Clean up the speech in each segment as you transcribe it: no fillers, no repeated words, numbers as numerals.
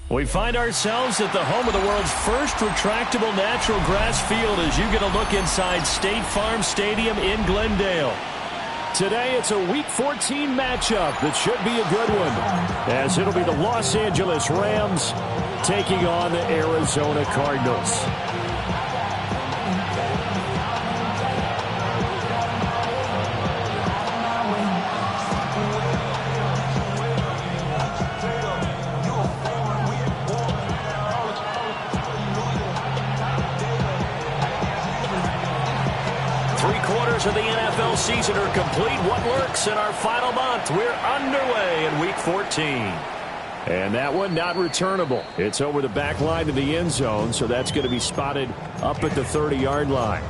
We find ourselves at the home of the world's first retractable natural grass field as you get a look inside State Farm Stadium in Glendale. Today it's a Week 14 matchup that should be a good one, as it'll be the Los Angeles Rams taking on the Arizona Cardinals. Of the NFL season are complete. What works in our final month? We're underway in Week 14. And that one not returnable. It's over the back line of the end zone, so that's going to be spotted up at the 30-yard line.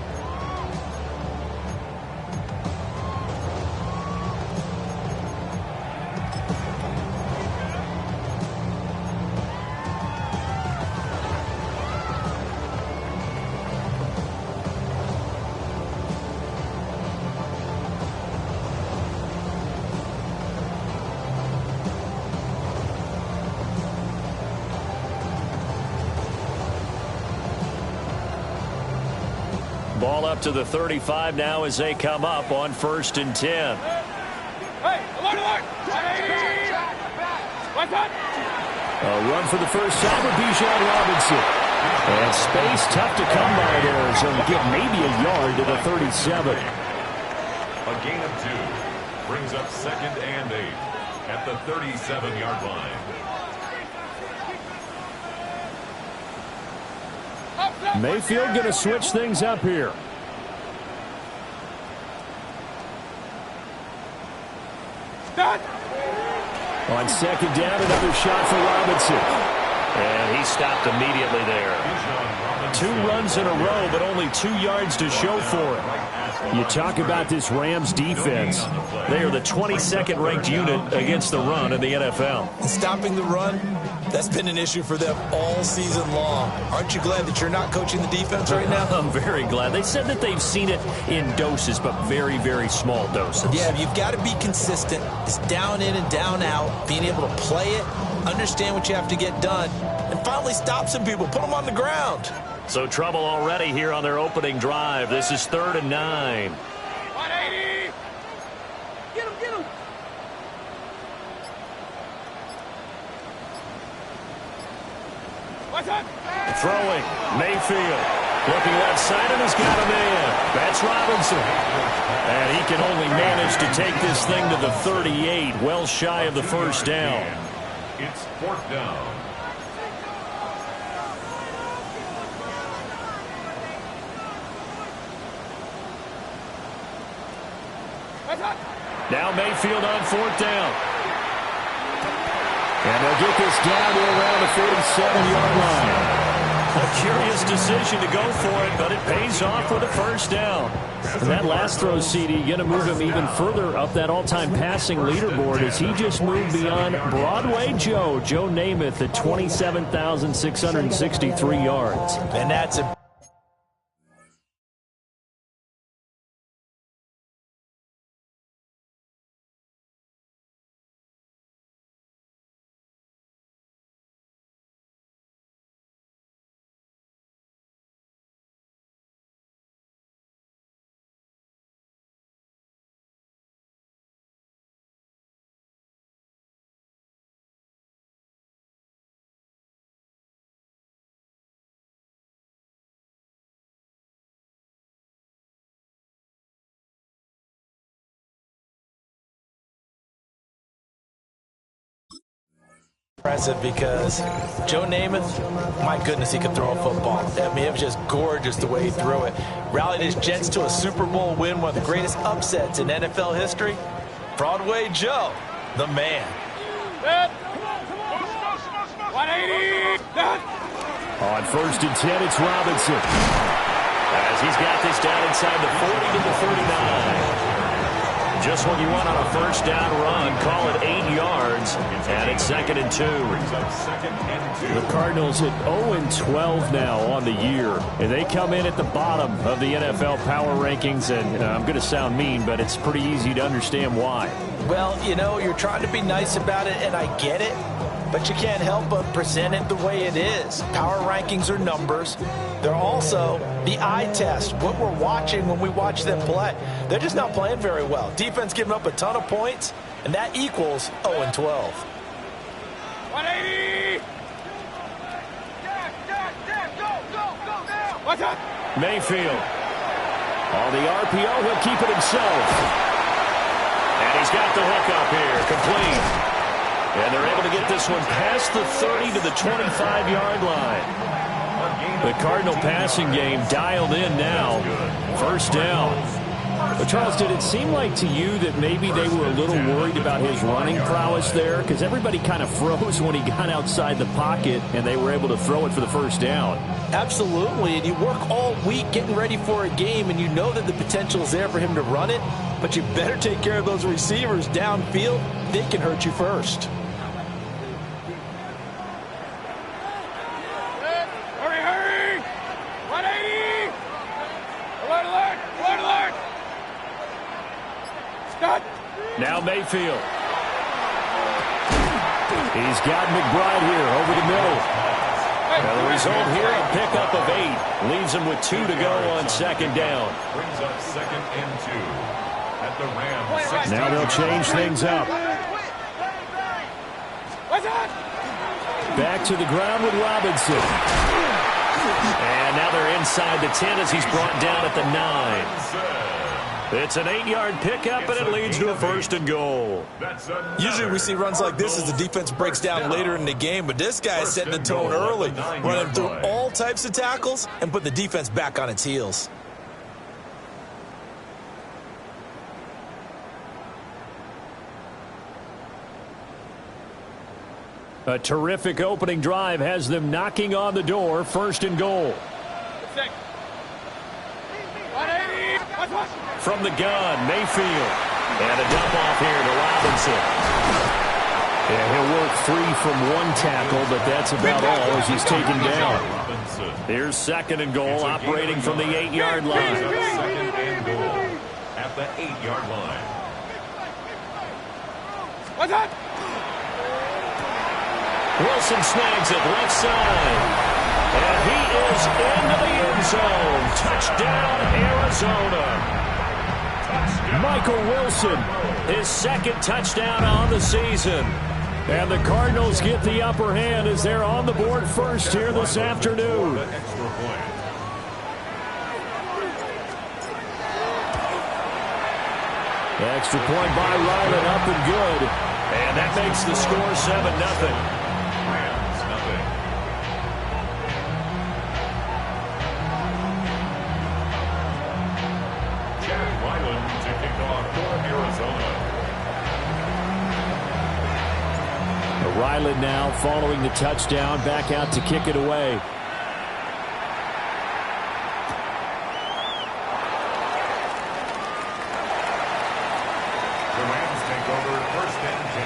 Ball up to the 35 now as they come up on 1st and 10. Hey, alert! What's that? A run for the first time with Bijan Robinson. And space tough to come by there, so we get maybe a yard to the 37. A gain of 2 brings up 2nd and 8 at the 37-yard line. Mayfield going to switch things up here. On 2nd down, another shot for Robinson. And he stopped immediately there. 2 runs in a row, but only 2 yards to show for it. You talk about this Rams defense. They are the 22nd ranked unit against the run in the NFL. Stopping the run, that's been an issue for them all season long. Aren't you glad that you're not coaching the defense right now? I'm very glad. They said that they've seen it in doses, but very, very small doses. Yeah, you've got to be consistent. It's down in and down out, being able to play it, understand what you have to get done, and finally stop some people, put them on the ground. So trouble already here on their opening drive. This is 3rd and 9. 180! Get him! What's up? Throwing, Mayfield. Looking left side, and he's got a man. That's Robinson. And he can only manage to take this thing to the 38, well shy of the first down. It's 4th down. Now Mayfield on 4th down. And they'll get this down to around the 47-yard line. A curious decision to go for it, but it pays off with a first down. And that last throw, CD, going to move him even further up that all-time passing leaderboard as he just moved beyond Broadway Joe Namath at 27,663 yards. And that's a impressive because Joe Namath, my goodness, he could throw a football. I mean, it was just gorgeous the way he threw it. Rallied his Jets to a Super Bowl win, one of the greatest upsets in NFL history. Broadway Joe, the man. 180! On 1st and 10, it's Robinson. As he's got this down inside the 40 to the 39. Just what you want on a first down run. Call it 8 yards. And it's 2nd and 2. The Cardinals at 0-12 now on the year. And they come in at the bottom of the NFL power rankings. And I'm going to sound mean, but it's pretty easy to understand why. Well, you know, you're trying to be nice about it, and I get it. but you can't help but present it the way it is. Power rankings are numbers. They're also the eye test, what we're watching when we watch them play. They're just not playing very well. Defense giving up a ton of points, and that equals 0-12. 180! Watch out! Mayfield. On the RPO, he'll keep it himself. And he's got the hook up here, complete. And they're able to get this one past the 30 to the 25-yard line. The Cardinal passing game dialed in now. First down. But, Charles, did it seem like to you that maybe they were a little worried about his running prowess there? Because everybody kind of froze when he got outside the pocket, and they were able to throw it for the first down. Absolutely, and you work all week getting ready for a game, and you know that the potential is there for him to run it, but you better take care of those receivers downfield. They can hurt you first. Hurry, hurry! 180! Alert, alert! Alert, alert! Scott! Now Mayfield. He's got McBride here over the middle. Well, the result here, a pickup of 8. Leaves him with 2 to go on second down. Brings up 2nd and 2 at the Rams. Now they'll change things up. What's that? Back to the ground with Robinson. And now they're inside the 10 as he's brought down at the 9. It's an 8-yard pickup, and it leads to a 1st and goal. Usually we see runs like this as the defense breaks down later in the game, but this guy is setting the tone early, running through all types of tackles and putting the defense back on its heels. A terrific opening drive has them knocking on the door. 1st and goal. 180! Watch! From the gun, Mayfield. And a dump off here to Robinson. Yeah, he'll work free from one tackle, but that's about all as he's taken down. Here's 2nd and goal, operating from the 8-yard line. 2nd and goal at the 8-yard line. What's that? Wilson snags it left side. And he is into the end zone. Touchdown, Arizona. Michael Wilson, his 2nd touchdown on the season. And the Cardinals get the upper hand as they're on the board first here this afternoon. Extra point by Ryland, up and good. And that makes the score 7-0. Ryland now following the touchdown, back out to kick it away. The Rams take over 1st and 10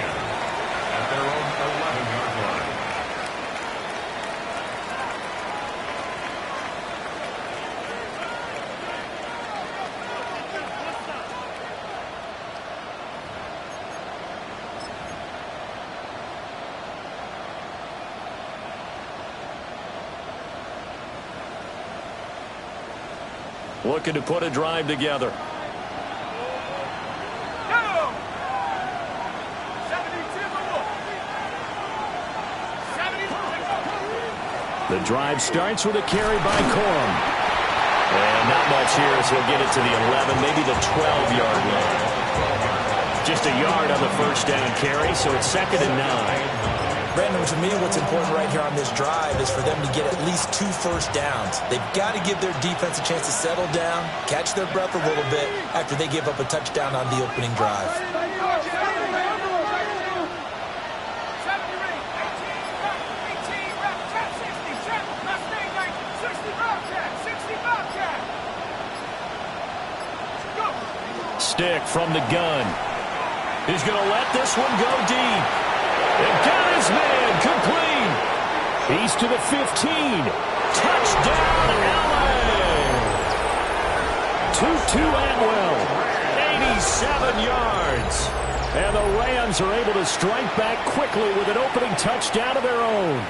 at their own 11-yard line. Looking to put a drive together. The drive starts with a carry by Corum. And not much here as he'll get it to the 11, maybe the 12-yard line. Just a yard on the 1st down carry, so it's 2nd and 9. Brandon, to me, what's important right here on this drive is for them to get at least 2 first downs. They've got to give their defense a chance to settle down, catch their breath a little bit after they give up a touchdown on the opening drive. Stick from the gun. He's going to let this one go deep. And got his man complete. He's to the 15. Touchdown, LA. Tutu Atwell, 87 yards. And the Rams are able to strike back quickly with an opening touchdown of their own.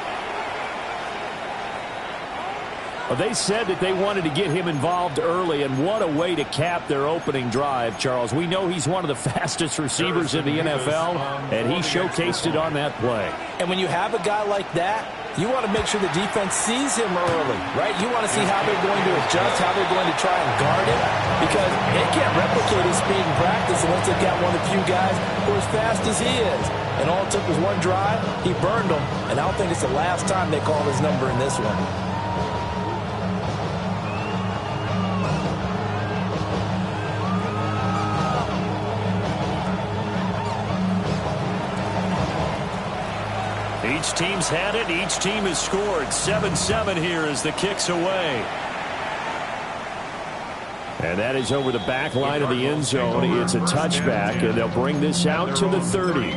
Well, they said that they wanted to get him involved early, and what a way to cap their opening drive, Charles. We know he's one of the fastest receivers in the NFL, and he showcased it on that play. And when you have a guy like that, you want to make sure the defense sees him early, right? You want to see how they're going to adjust, how they're going to try and guard him, because they can't replicate his speed in practice unless they've got one of the few guys who are as fast as he is. And all it took was one drive. He burned them, and I don't think it's the last time they call his number in this one. Each team's had it. Each team has scored. 7-7 here as the kick's away. And that is over the back line of the end zone. It's a touchback, and they'll bring this out to the 30.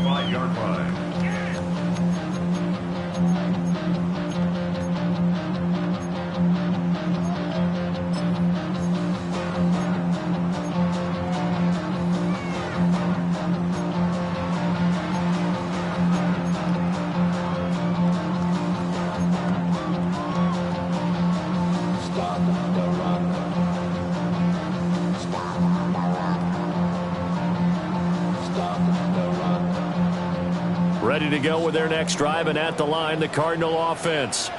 Ready to go with their next drive, and at the line, the Cardinal offense.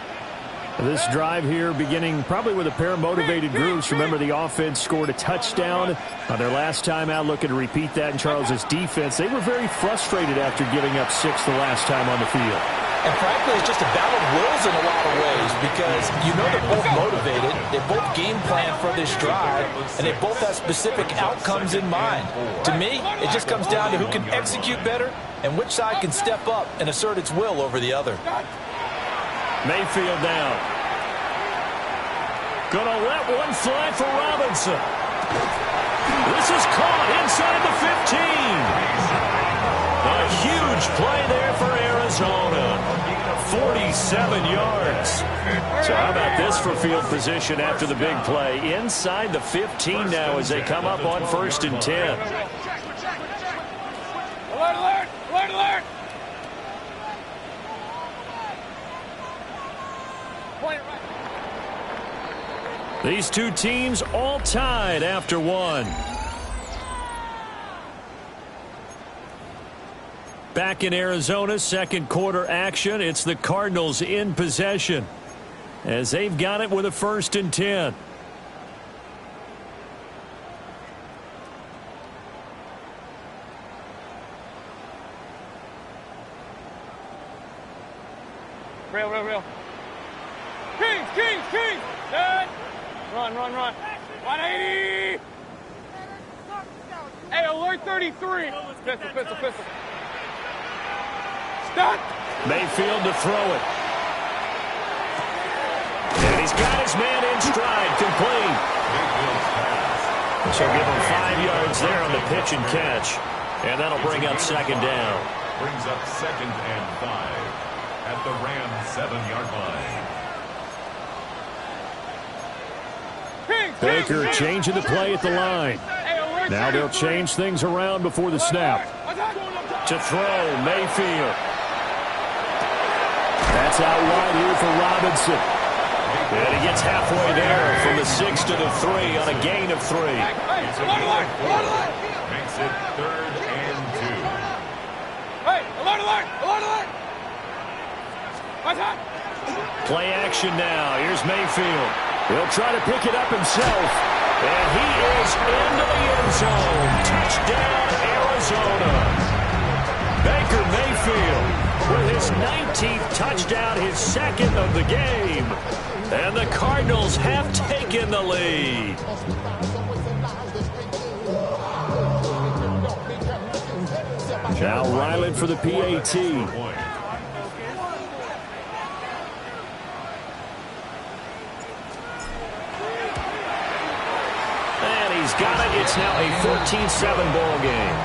This drive here beginning probably with a pair of motivated groups. Remember, the offense scored a touchdown on their last time out. Looking to repeat that in Charles's defense. They were very frustrated after giving up 6 the last time on the field. And frankly, it's just a battle of wills in a lot of ways, because you know they're both motivated, they both game plan for this drive, and they both have specific outcomes in mind. To me, it just comes down to who can execute better and which side can step up and assert its will over the other. Mayfield now. Gonna let one fly for Robinson. This is caught inside the 15. A huge play there for Arizona. 47 yards. So how about this for field position after the big play? Inside the 15 now as they come up on 1st and 10. Alert, alert! Alert, alert! Point it right. These two teams all tied after one. Back in Arizona, second quarter action. It's the Cardinals in possession as they've got it with a 1st and 10. Real, real, real. Kings, Kings, Kings! Dead! Run, run, run. 180! Hey, alert 33! Pistol, pistol, pistol. Stop! Mayfield to throw it. And he's got his man in stride, complete. So give him 5 yards there on the pitch and catch. And that'll bring up 2nd down. Brings up 2nd and 5 at the Rams 7-yard line. Baker changing the play at the line. Now they'll change things around before the snap. To throw, Mayfield. That's out wide here for Robinson. And he gets halfway there from the 6 to the 3 on a gain of 3. Makes it 3rd and 2. Hey, alert, alert! Alert, alert! What's that? Play action now. Here's Mayfield. He'll try to pick it up himself. And he is into the end zone. Touchdown, Arizona. Baker Mayfield with his 19th touchdown, his 2nd of the game. And the Cardinals have taken the lead. Now Ryland for the PAT. He's got it. It's now a 14-7 ball game.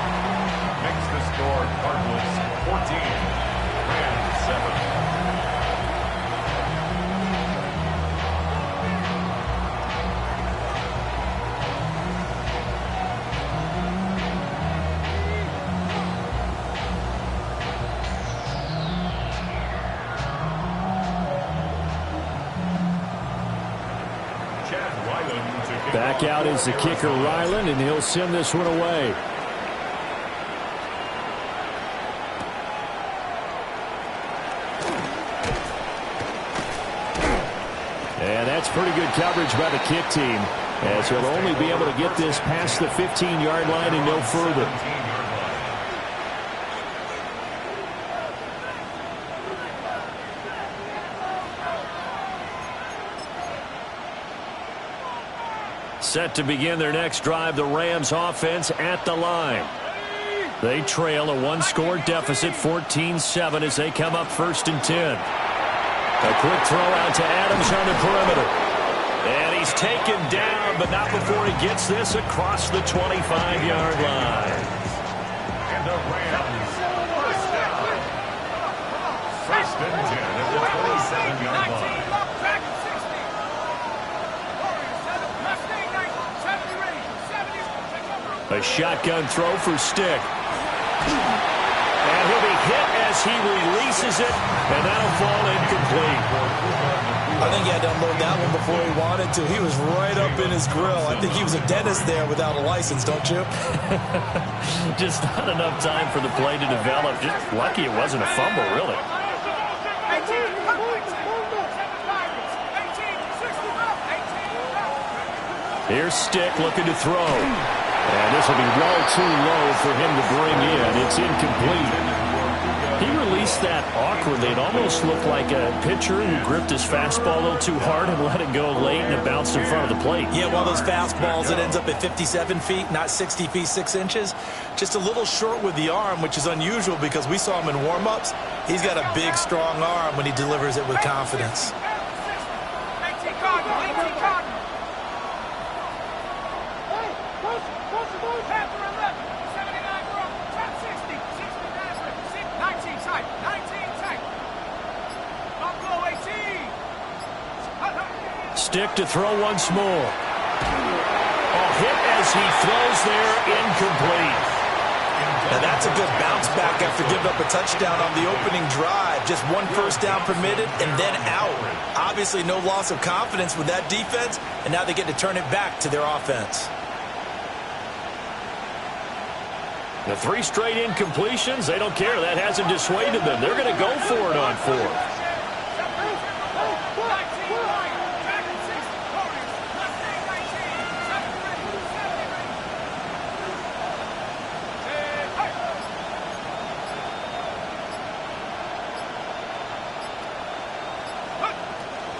Makes the score Cardinals 14 and 7. Back out is the kicker, Ryland, and he'll send this one away. And that's pretty good coverage by the kick team, as he'll only be able to get this past the 15-yard line and no further. Set to begin their next drive, the Rams offense at the line. They trail a one-score deficit, 14-7, as they come up 1st and 10. A quick throw out to Adams on the perimeter. And he's taken down, but not before he gets this across the 25-yard line. And the Rams first down. 1st and 10 at the 27-yard line. A shotgun throw for Stick. And he'll be hit as he releases it, and that'll fall incomplete. I think he had to unload that one before he wanted to. He was right up in his grill. I think he was a dentist there without a license, don't you? Just not enough time for the play to develop. Just lucky it wasn't a fumble, really. Here's Stick looking to throw. And this will be well too low for him to bring in. It's incomplete. He released that awkwardly. It almost looked like a pitcher who gripped his fastball a little too hard and let it go late, and it bounced in front of the plate. Yeah, one of those fastballs that ends up at 57 feet, not 60 feet, 6 inches. Just a little short with the arm, which is unusual because we saw him in warm-ups. He's got a big, strong arm when he delivers it with confidence. Stick to throw once more. Oh, hit as he throws there, incomplete. Now that's a good bounce back after giving up a touchdown on the opening drive. Just one first down permitted and then out. Obviously no loss of confidence with that defense, and now they get to turn it back to their offense. The 3 straight incompletions, they don't care. That hasn't dissuaded them. They're going to go for it on 4th.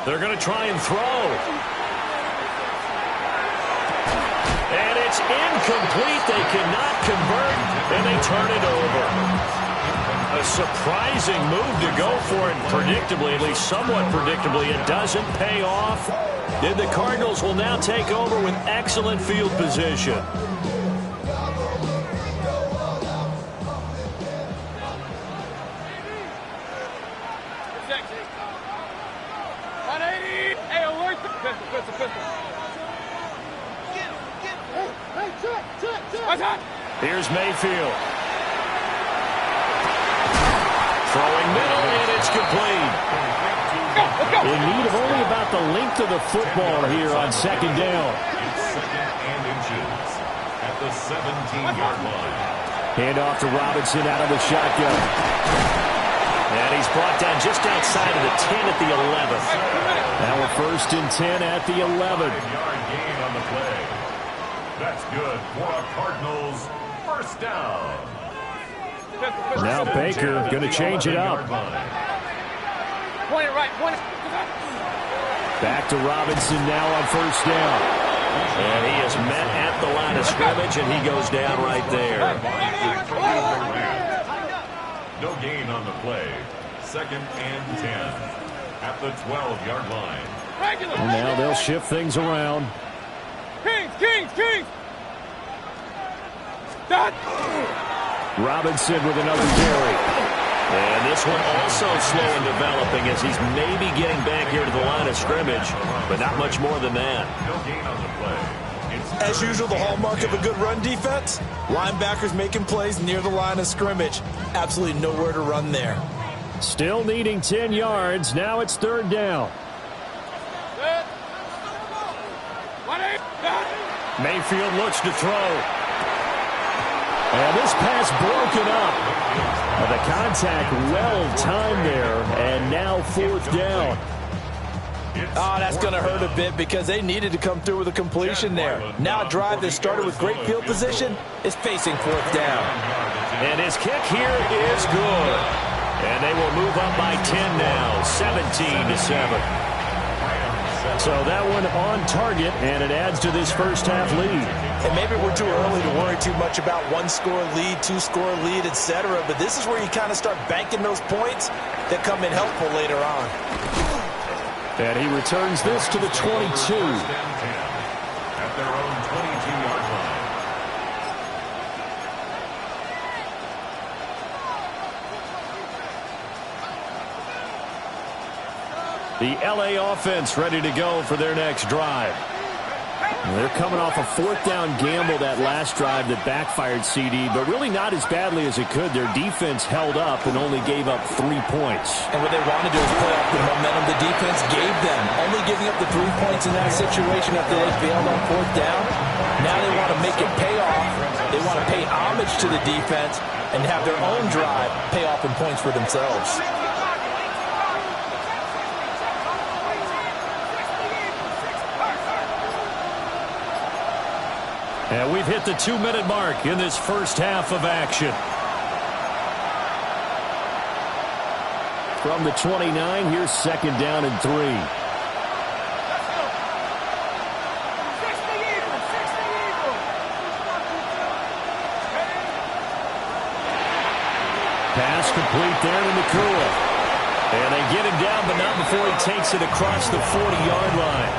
They're going to try and throw. And it's incomplete. They cannot convert, and they turn it over. A surprising move to go for it. Predictably, at least somewhat predictably, it doesn't pay off. And the Cardinals will now take over with excellent field position. Here's Mayfield. Throwing middle, and it's complete. In need of only about the length of the football here on 2nd down. It's 2nd and inches at the 17-yard line. Hand off to Robinson out of the shotgun. And he's brought down just outside of the 10 at the 11th. Now a 1st and 10 at the 11. 5-yard gain on the play. That's good for a Cardinals first down. Now Baker going to change it up. Point it right, point it. Back to Robinson now on 1st down. And he is met at the line of scrimmage, and he goes down right there. No gain on the play. 2nd and 10 at the 12-yard line. And now they'll shift things around. Kings! Done. Robinson with another carry. And this one also slow in developing as he's maybe getting back here to the line of scrimmage, but not much more than that. No gain on the play. As usual, the hallmark of a good run defense, linebackers making plays near the line of scrimmage. Absolutely nowhere to run there. Still needing 10 yards. Now it's 3rd down. Good. 1-8. Mayfield looks to throw. And this pass broken up. The contact well timed there, and now fourth down. Oh, that's going to hurt a bit because they needed to come through with a completion there. Now a drive that started with great field position is facing fourth down. And his kick here is good. And they will move up by 10 now, 17-7. So that one on target, and it adds to this first half lead. And maybe we're too early to worry too much about one-score lead, two-score lead, etc. But this is where you kind of start banking those points that come in helpful later on. And he returns this to the 22. At their own 22-yard line. The L.A. offense ready to go for their next drive. They're coming off a fourth down gamble that last drive that backfired, CD, but really not as badly as it could. Their defense held up and only gave up 3 points. And what they want to do is play off the momentum the defense gave them. Only giving up the 3 points in that situation after they failed on fourth down. Now they want to make it pay off. They want to pay homage to the defense and have their own drive pay off in points for themselves. And we've hit the 2-minute mark in this first half of action. From the 29, here's second down and 3. Pass complete there to Nakua. And they get him down, but not before he takes it across the 40-yard line.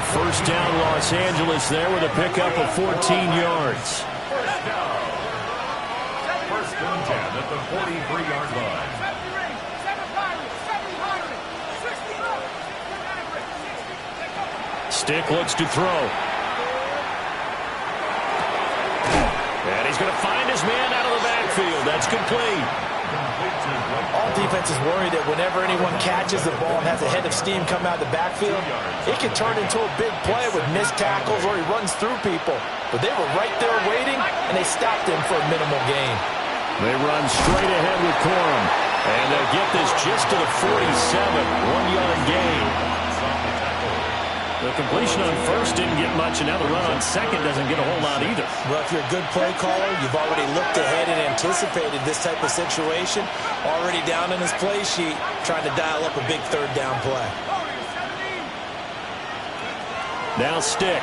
First down, Los Angeles there with a pickup of 14 yards. First and 10 at the 43-yard line. Stick looks to throw. And he's going to find his man out of the backfield. That's complete. All defenses worry that whenever anyone catches the ball and has a head of steam come out of the backfield, it can turn into a big play with missed tackles or he runs through people. But they were right there waiting, and they stopped him for a minimal gain. They run straight ahead with Corum. And they'll get this just to the 47, 1-yard gain. The completion on first didn't get much, and now the run on second doesn't get a whole lot either. Well, if you're a good play caller, you've already looked ahead and anticipated this type of situation. Already down in his play sheet, trying to dial up a big third down play. Now Stick.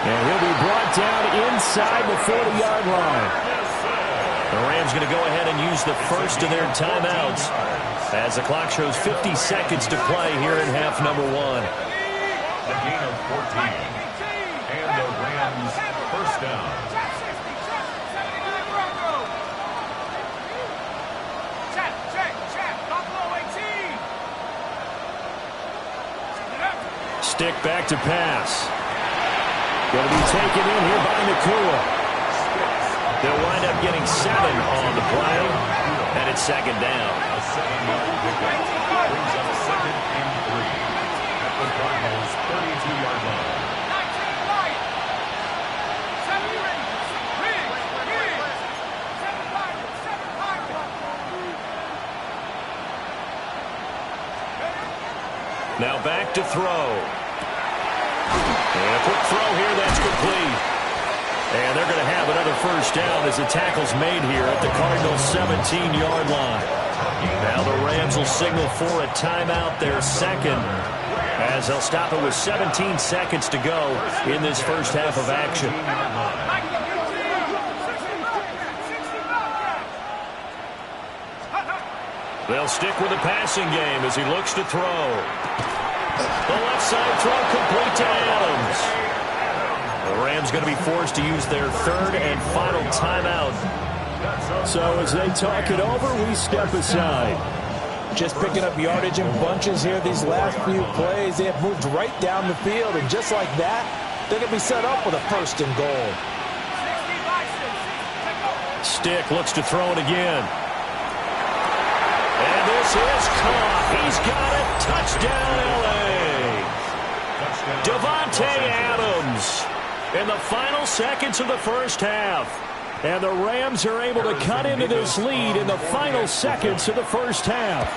And he'll be brought down inside the 40-yard line. The Rams going to go ahead and use the first of their timeouts as the clock shows 50 seconds to play here in half number 1. A gain of 14. And the Rams first down. Stick back to pass. Going to be taken in here by Nakua. They'll wind up getting 7 on the play, and it's second down. A 7-yard pickup brings up second and 3 at the Cardinals' 32-yard line. Now back to throw. And a quick throw here, that's complete. And they're going to have another first down as the tackle's made here at the Cardinals' 17-yard line. Now the Rams will signal for a timeout, their second, as they'll stop it with 17 seconds to go in this first half of action. They'll stick with the passing game as he looks to throw. The left side throw complete to Adams. The Rams going to be forced to use their third and final timeout. So as they talk it over, we step aside. Just picking up yardage in bunches here these last few plays. They have moved right down the field, and just like that, they're going to be set up with a first and goal. Stick looks to throw it again. And this is caught. He's got it. Touchdown, L.A. Davante Adams in the final seconds of the first half. And the Rams are able to cut into this lead in the final seconds of the first half.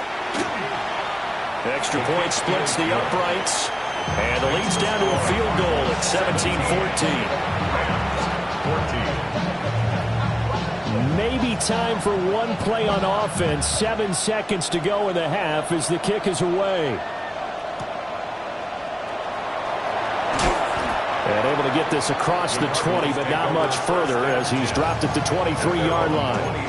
Extra point splits the uprights. And the lead's down to a field goal at 17-14. Maybe time for one play on offense. 7 seconds to go in the half as the kick is away. And able to get this across the 20, but not much further as he's dropped at the 23-yard line.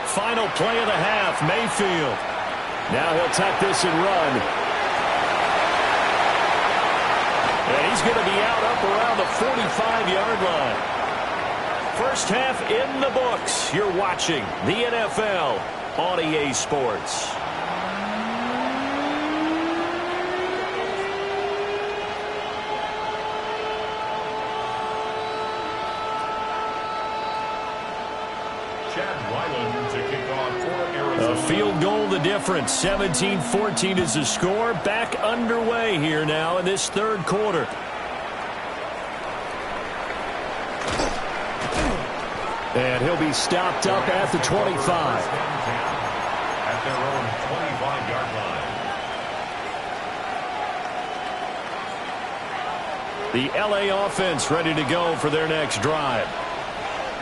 Final play of the half, Mayfield. Now he'll tuck this and run. And he's going to be out up around the 45-yard line. First half in the books. You're watching the NFL on EA Sports. A field goal the difference. 17-14 is the score. Back underway here now in this third quarter. And he'll be stopped up at the 25. At their own 25-yard line. The LA offense ready to go for their next drive.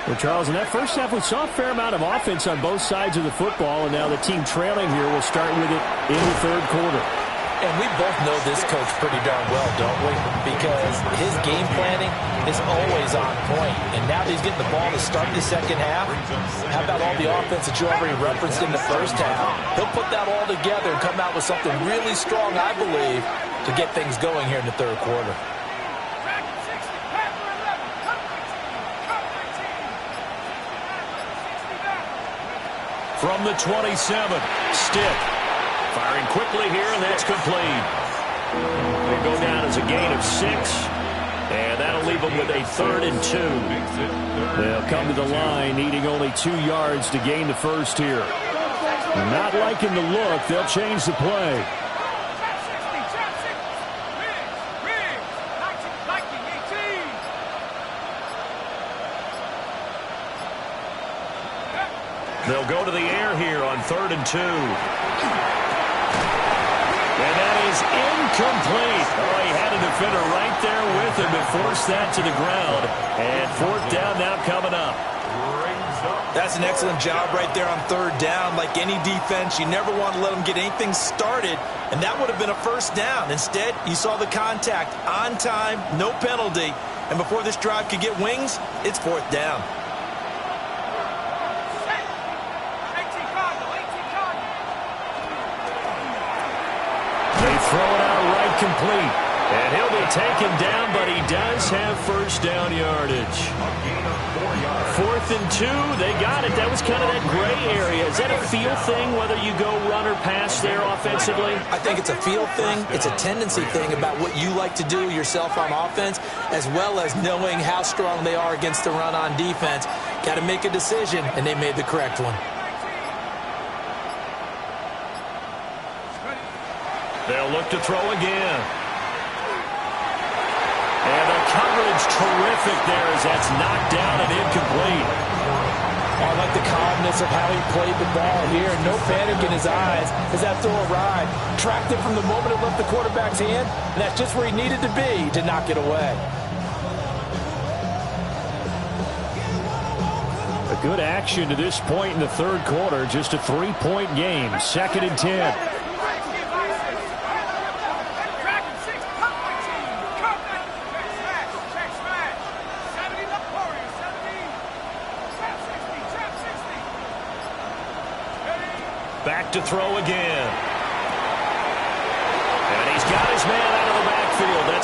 Well, Charles, in that first half, we saw a fair amount of offense on both sides of the football, and now the team trailing here will start with it in the third quarter. And we both know this coach pretty darn well, don't we? Because his game planning is always on point. And now that he's getting the ball to start the second half, how about all the offense that you already referenced in the first half? He'll put that all together and come out with something really strong, I believe, to get things going here in the third quarter. From the 27, Stick. Firing quickly here, and that's complete. They go down as a gain of 6, and that'll leave them with a 3rd and 2. They'll come to the line, needing only 2 yards to gain the first here. Not liking the look, they'll change the play. They'll go to the air here on 3rd and 2. And that is incomplete. Oh, he had a defender right there with him to force that to the ground. And 4th down now coming up. That's an excellent job right there on 3rd down. Like any defense, you never want to let them get anything started. And that would have been a first down. Instead, you saw the contact on time, no penalty. And before this drive could get wings, it's 4th down. Throw it out right complete. And he'll be taken down, but he does have first down yardage. 4th and 2, they got it. That was kind of that gray area. Is that a feel thing, whether you go run or pass there offensively? I think it's a feel thing. It's a tendency thing about what you like to do yourself on offense, as well as knowing how strong they are against the run on defense. Got to make a decision, and they made the correct one. They'll look to throw again. And the coverage terrific there as that's knocked down and incomplete. I like the calmness of how he played the ball here. No panic in his eyes as that throw arrived. Tracked it from the moment it left the quarterback's hand, and that's just where he needed to be to knock it away. A good action to this point in the third quarter. Just a 3-point game. 2nd and 10. Back to throw again.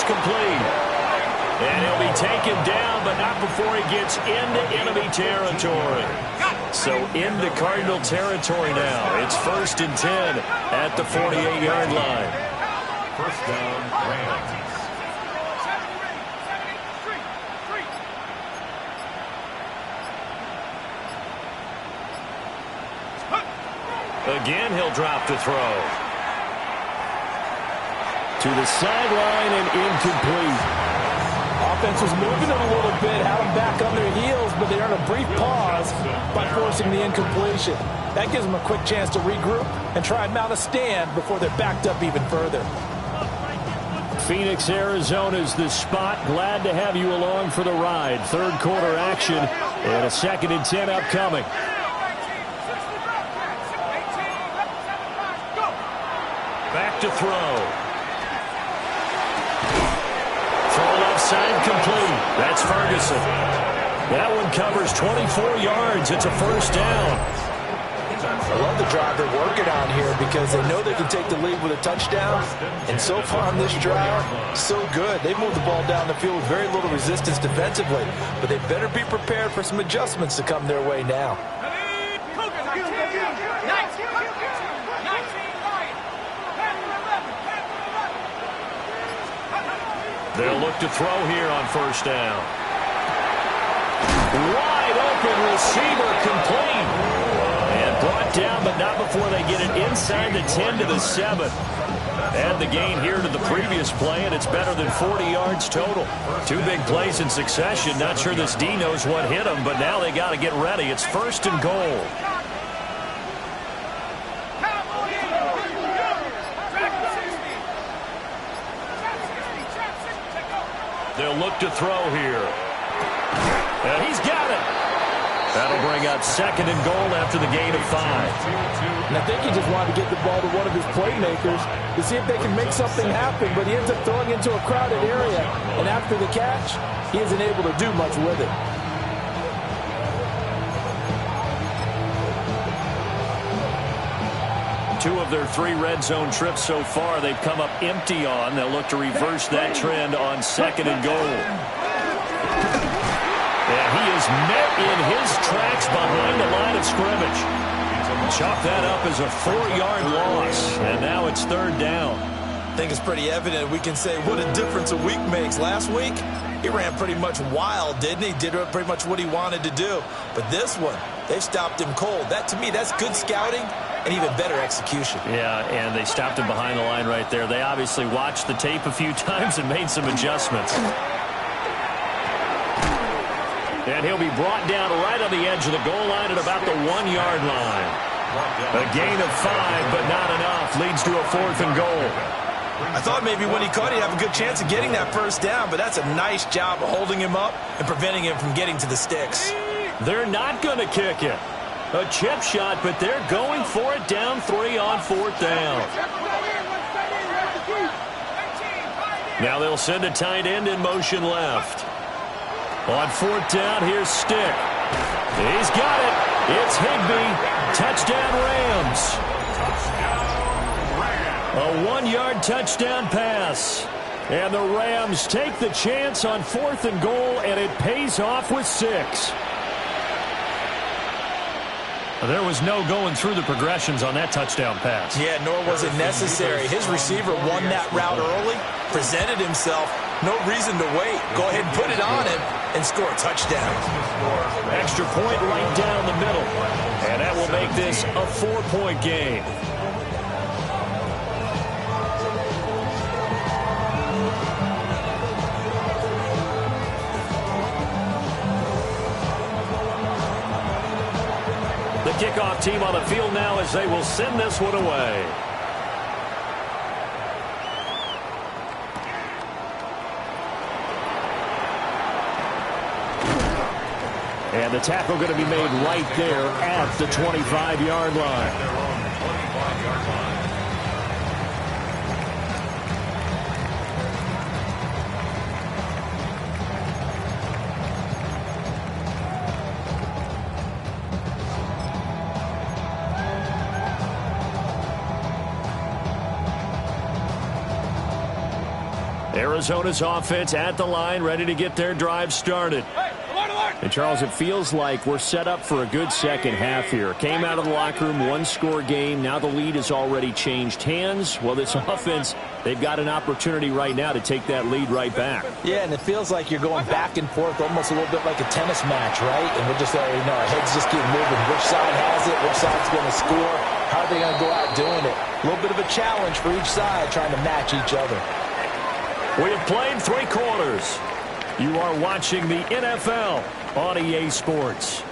It's complete. And he'll be taken down, but not before he gets into enemy territory. So into Cardinal territory now. It's 1st and 10 at the 48-yard line. First down, Rams. Again, he'll drop to throw. To the sideline and incomplete. Offense was moving it a little bit, had them back on their heels, but they earned a brief pause by forcing the incompletion. That gives them a quick chance to regroup and try and mount a stand before they're backed up even further. Phoenix, Arizona's the spot. Glad to have you along for the ride. Third quarter action and a 2nd and 10 upcoming. Back to throw. Side complete. That's Ferguson. That one covers 24 yards. It's a first down. I love the drive they're working on here because they know they can take the lead with a touchdown. And so far on this drive, so good. They moved the ball down the field with very little resistance defensively. But they better be prepared for some adjustments to come their way now. They'll look to throw here on first down. Wide open receiver complete. And brought down, but not before they get it inside the 10 to the 7. Add the gain here to the previous play, and it's better than 40 yards total. 2 big plays in succession. Not sure this D knows what hit them, but now they got to get ready. It's 1st and goal. They'll look to throw here. And he's got it. That'll bring up 2nd and goal after the gain of 5. And I think he just wanted to get the ball to one of his playmakers to see if they can make something happen, but he ends up throwing into a crowded area. And after the catch, he isn't able to do much with it. Two of their 3 red zone trips so far they've come up empty on. They'll look to reverse that trend on 2nd and goal. And he is met in his tracks behind the line of scrimmage. Chalk that up as a 4-yard loss, and now it's 3rd down. I think it's pretty evident. We can say what a difference a week makes. Last week, he ran pretty much wild, didn't he? Did pretty much what he wanted to do. But this one, they stopped him cold. That, to me, that's good scouting and even better execution. Yeah, and they stopped him behind the line right there. They obviously watched the tape a few times and made some adjustments. And he'll be brought down right on the edge of the goal line at about the 1-yard line. A gain of 5, but not enough. Leads to a 4th and goal. I thought maybe when he caught, he'd have a good chance of getting that first down, but that's a nice job of holding him up and preventing him from getting to the sticks. They're not going to kick it. A chip shot, but they're going for it down 3 on 4th down. Now they'll send a tight end in motion left. On 4th down, here's Stick. He's got it. It's Higbee. Touchdown Rams. A 1-yard touchdown pass. And the Rams take the chance on 4th and goal, and it pays off with 6. There was no going through the progressions on that touchdown pass. Yeah, nor was it necessary. His receiver won that route early, presented himself. No reason to wait. Go ahead and put it on him and score a touchdown. Extra point right down the middle. And that will make this a 4-point game. The kickoff team on the field now as they will send this one away. And the tackle going to be made right there at the 25-yard line. Arizona's offense at the line, ready to get their drive started. And, Charles, it feels like we're set up for a good second half here. Came out of the locker room, one-score game. Now the lead has already changed hands. Well, this offense, they've got an opportunity right now to take that lead right back. Yeah, and it feels like you're going back and forth almost a little bit like a tennis match, right? And we're just already know our heads just keep moving. Which side has it? Which side's going to score? How are they going to go out doing it? A little bit of a challenge for each side trying to match each other. We have played 3 quarters. You are watching the NFL on EA Sports.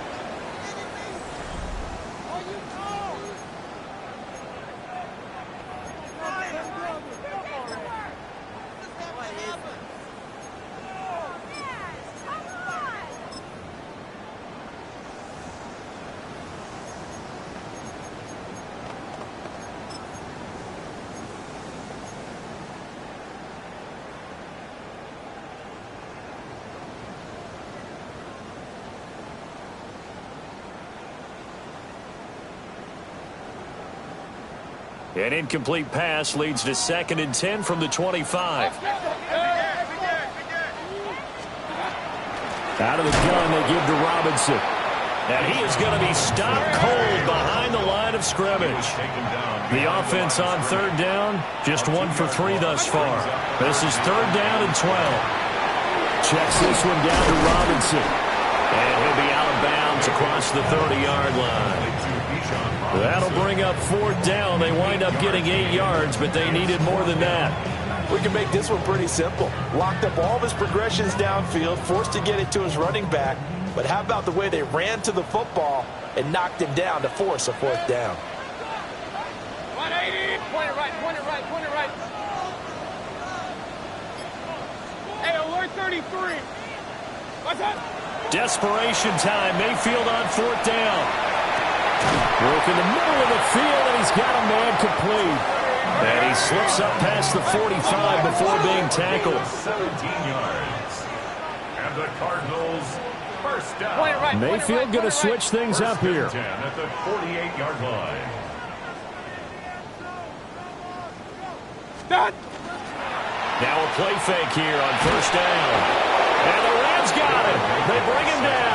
An incomplete pass leads to 2nd and 10 from the 25. Out of the gun, they give to Robinson. And he is going to be stopped cold behind the line of scrimmage. The offense on 3rd down, just 1 for 3 thus far. This is 3rd down and 12. Checks this one down to Robinson. And he'll be out of bounds across the 30-yard line. That'll bring up 4th down. They wind up getting 8 yards, but they needed more than that. We can make this one pretty simple. Locked up all of his progressions downfield, forced to get it to his running back. But how about the way they ran to the football and knocked him down to force a 4th down? 180. Point it right, point it right, point it right. Hey, alert 33. What's up? Desperation time. Mayfield on 4th down. Work in the middle of the field, and he's got a man complete. And he slips up past the 45 before being tackled. 17 yards. And the Cardinals first down. Mayfield going to switch things up here. 10 at the 48-yard line. Now a play fake here on 1st down. And the Rams got him. They bring him down.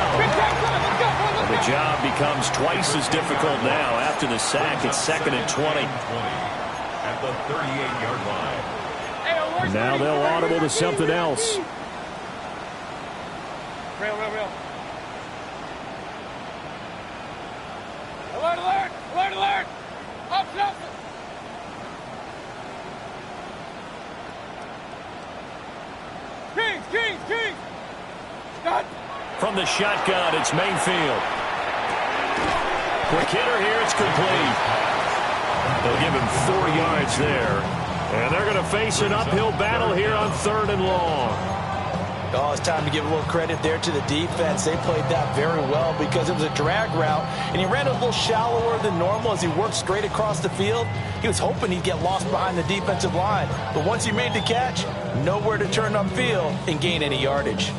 The job becomes twice as difficult now after the sack. It's 2nd and 20. At the 38-yard line. Now they'll audible to something else. Real. Alert, alert, alert, alert. Up. Kings. Stop. From the shotgun, it's Mayfield. Quick hitter here, it's complete. They'll give him 4 yards there. And they're going to face an uphill battle here on 3rd and long. Oh, it's time to give a little credit there to the defense. They played that very well because it was a drag route, and he ran a little shallower than normal as he worked straight across the field. He was hoping he'd get lost behind the defensive line, but once he made the catch, nowhere to turn upfield and gain any yardage.